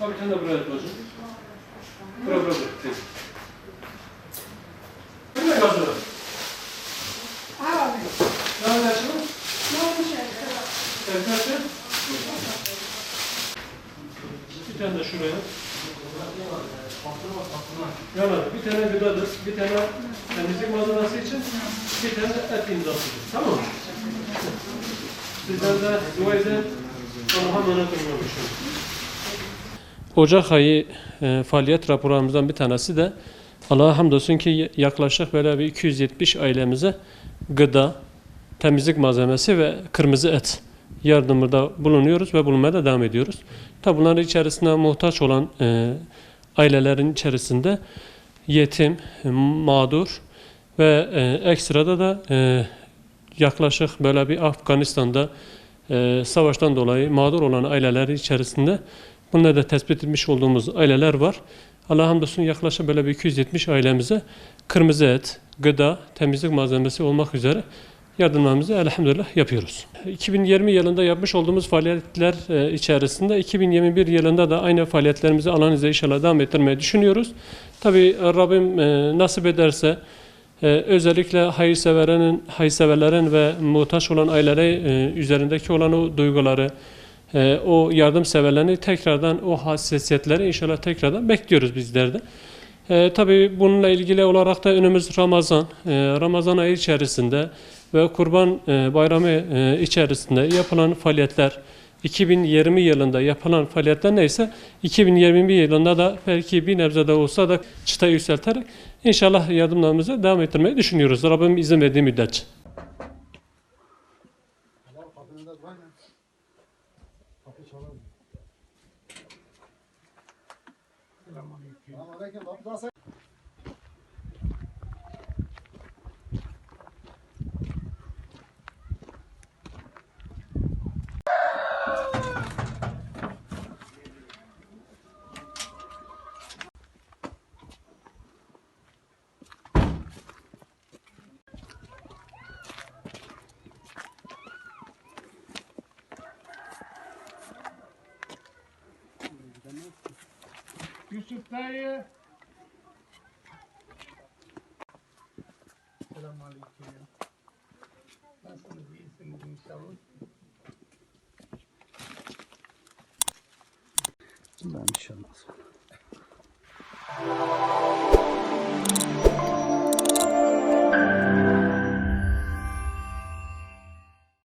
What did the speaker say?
Abi sen de buraya yapıyorsun. Bura. Ne gazı? Abi. Ne edersin? Ne olmuş Evlerse? Bir tane de şuraya. Yana bir tane gıdadır, bir tane temizlik malzemesi için, bir tane et imzasıdır. Tamam mı? Sizden de dua edin. Allah'a emanet olun. Ocak ayı faaliyet raporlarımızdan bir tanesi de Allah'a hamdolsun ki yaklaşık böyle bir 270 ailemize gıda, temizlik malzemesi ve kırmızı et yardımında bulunuyoruz ve bulunmaya da devam ediyoruz. Tabi bunların içerisinde muhtaç olan ailelerin içerisinde yetim, mağdur ve ekstrada da yaklaşık böyle bir Afganistan'da savaştan dolayı mağdur olan ailelerin içerisinde bunları da tespit etmiş olduğumuz aileler var. Allah'a hamdolsun yaklaşık böyle bir 270 ailemize kırmızı et, gıda, temizlik malzemesi olmak üzere yardımlarımızı elhamdülillah yapıyoruz. 2020 yılında yapmış olduğumuz faaliyetler içerisinde 2021 yılında da aynı faaliyetlerimizi alan izle inşallah devam ettirmeyi düşünüyoruz. Tabii Rabbim nasip ederse özellikle hayırseverlerin ve muhtaç olan ailelere üzerindeki olan o duyguları, o yardımseverlerini tekrardan, o hassasiyetleri inşallah tekrardan bekliyoruz bizler de. Tabii bununla ilgili olarak da önümüz Ramazan ayı içerisinde ve Kurban Bayramı içerisinde yapılan faaliyetler, 2020 yılında yapılan faaliyetler neyse 2021 yılında da belki bir nebze de olsa da çıtayı yükselterek inşallah yardımlarımızı devam ettirmeyi düşünüyoruz. Rabbim izin verdiği müddetçe. Yusuf dayı. Selamünaleyküm. Nasılsınız? İyisiniz inşallah. Ben inşallah.